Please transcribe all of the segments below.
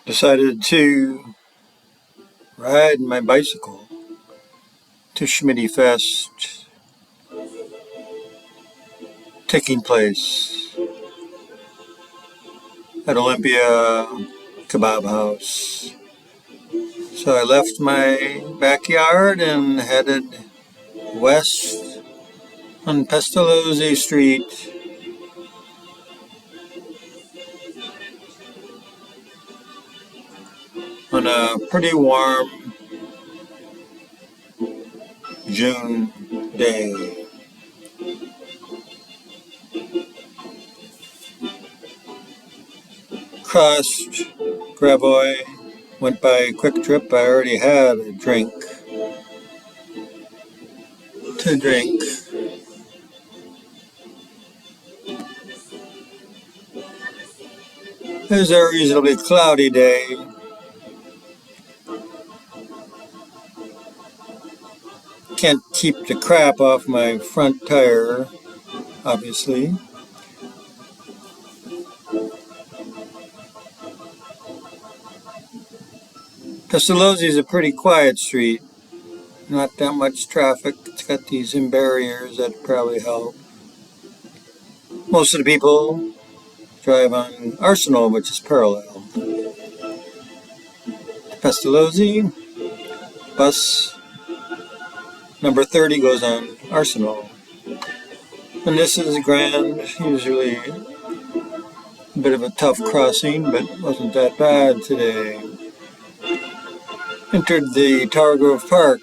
decided to ride my bicycle to Schmitty Fest, taking place at Olympia Kebob House. So I left my backyard and headed west on Pestalozzi Street. On a pretty warm June day. Crossed Gravois, went by Quick Trip. I already had a drink to drink. It was a reasonably cloudy day. Can't keep the crap off my front tire, obviously. Pestalozzi is a pretty quiet street. Not that much traffic. It's got these barriers that probably help. Most of the people drive on Arsenal, which is parallel. Pestalozzi, bus number 30 goes on Arsenal. And this is grand, usually a bit of a tough crossing, but wasn't that bad today. Entered the Tower Grove Park.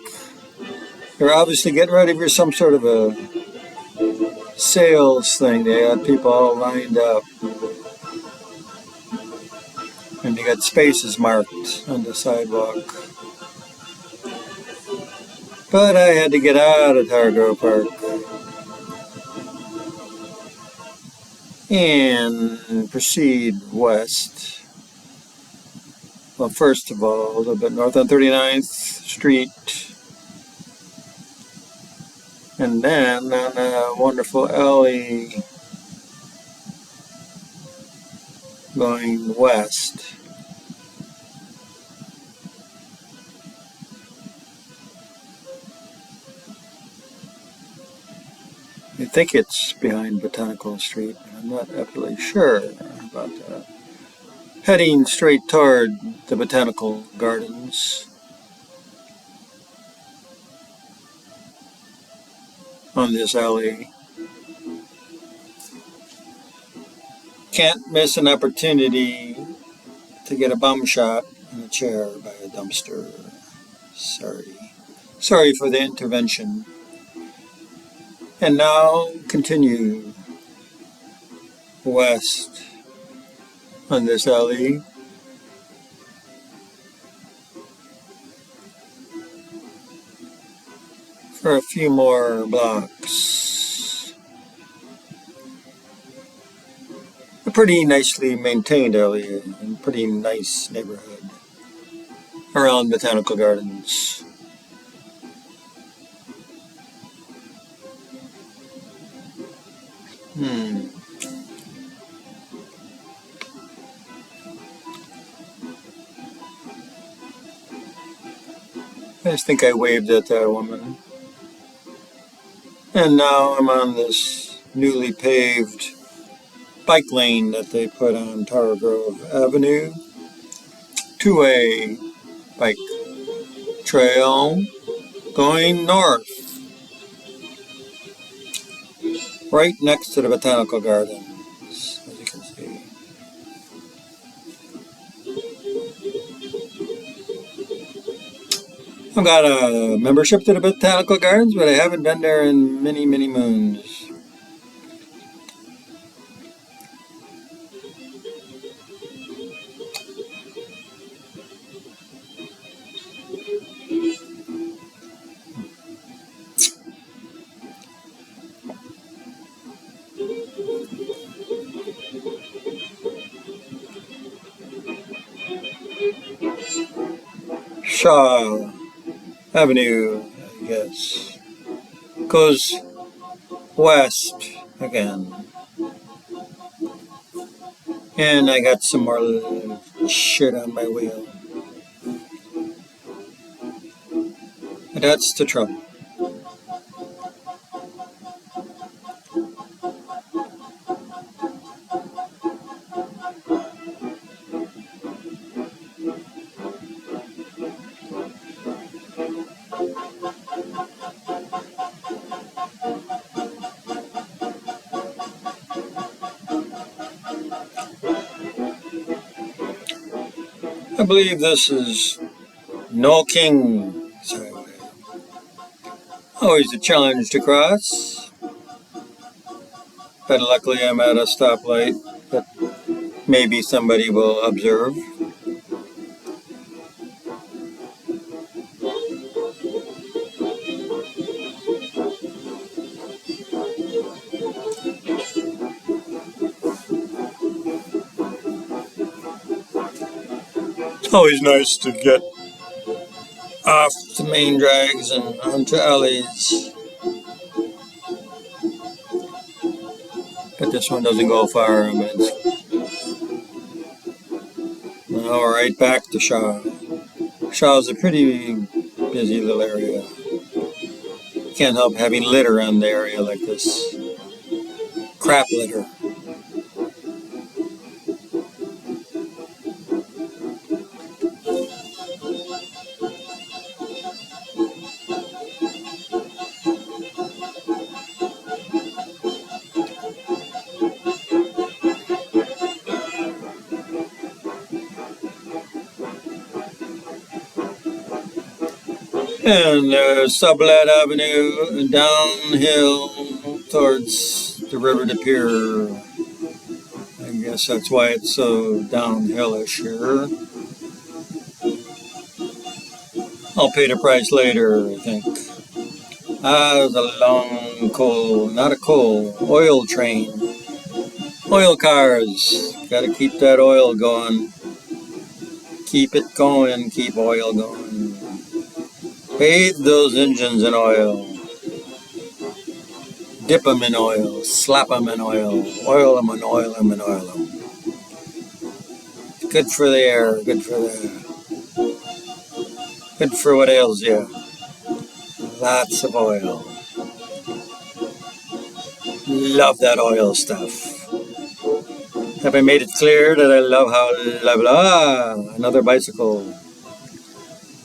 They're obviously getting ready for some sort of a sales thing. They had people all lined up. And they got spaces marked on the sidewalk. But I had to get out of Tower Grove Park and proceed west. Well, first of all, a little bit north on 39th Street, and then on a wonderful alley going west. I think it's behind Botanical Street, but I'm not absolutely sure about that. Heading straight toward the Botanical Gardens on this alley. Can't miss an opportunity to get a bum shot in a chair by a dumpster. Sorry for the intervention. And now continue west on this alley. For a few more blocks. A pretty nicely maintained alley and pretty nice neighborhood around Botanical Gardens. I just think I waved at that woman. And now I'm on this newly paved bike lane that they put on Tower Grove Avenue. Two-way bike trail going north. Right next to the Botanical Gardens, as you can see. I've got a membership to the Botanical Gardens, but I haven't been there in many, many moons. Shaw Avenue, I guess, goes west again. And I got some more shit on my wheel. And that's the trouble. I believe this is No King's Highway. Always a challenge to cross, but luckily I'm at a stoplight that maybe somebody will observe. It's always nice to get off the main drags and onto alleys. But this one doesn't go far. Now we're right back to Shaw. Shaw is a pretty busy little area. Can't help having litter on the area like this. Crap litter. And Sublette Avenue downhill towards the river to pier. I guess that's why it's so downhillish here. I'll pay the price later, I think. It was a long oil train. Oil cars. Gotta keep that oil going. Keep it going, keep oil going. Bathe those engines in oil. Dip them in oil. Slap them in oil. Oil them and oil them and oil them. Good for the air. Good for what ails you. Lots of oil. Love that oil stuff. Have I made it clear that I love another bicycle.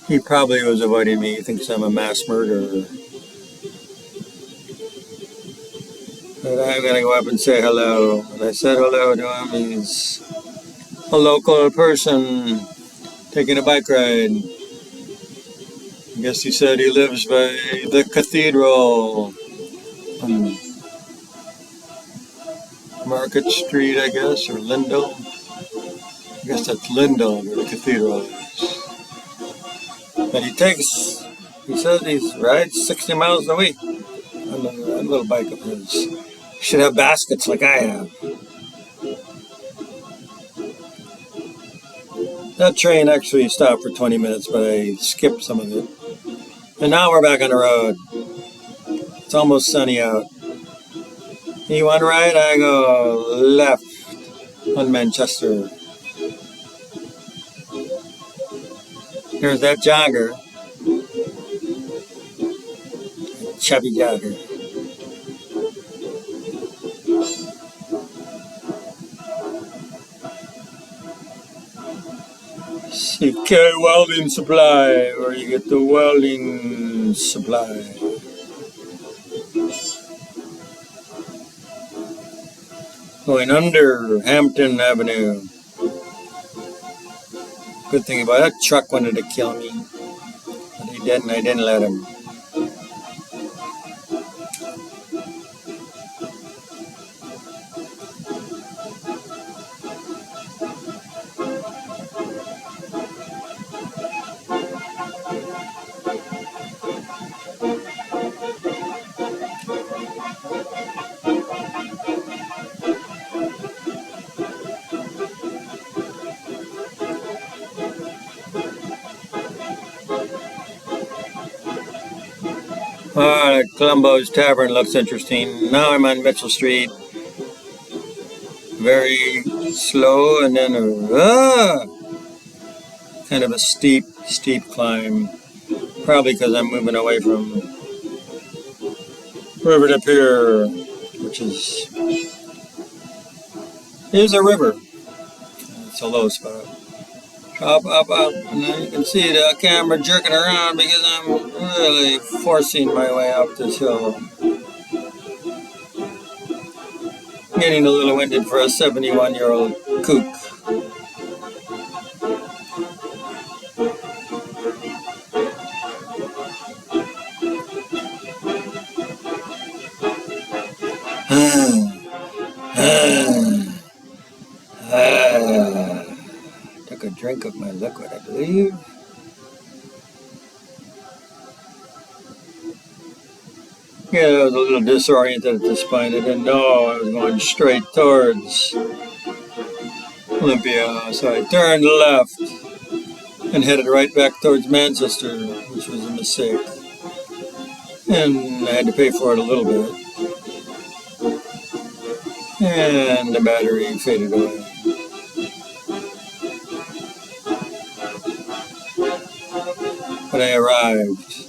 He probably was avoiding me. He thinks I'm a mass murderer. But I'm going to go up and say hello. And I said hello to him. He's a local person taking a bike ride. I guess he said he lives by the cathedral on Market Street, I guess, or Lindell. I guess that's Lindell where the cathedral is. But he says he rides 60 miles a week on a little bike of his. He should have baskets like I have. That train actually stopped for 20 minutes, but I skipped some of it. And now we're back on the road. It's almost sunny out. You want right? I go left on Manchester. Here's that jogger. Chubby jogger. CK Welding Supply, where you get the welding supply. Going under Hampton Avenue. Good thing about that truck wanted to kill me. But he didn't, I didn't let him. Columbo's Tavern looks interesting. Now I'm on Mitchell Street. Very slow and then kind of a steep climb. Probably because I'm moving away from River de Pier, which is a river. It's a low spot. Up, and then you can see the camera jerking around because I'm really forcing my way up this hill. Getting a little winded for a 71-year-old kook. Took a drink of my liquid, I believe. Yeah, I was a little disoriented at this point. I didn't know I was going straight towards Olympia, so I turned left and headed right back towards Manchester, which was a mistake. And I had to pay for it a little bit. And the battery faded away. But I arrived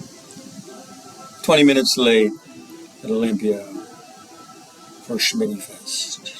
20 minutes late at Olympia for Schmitty Fest.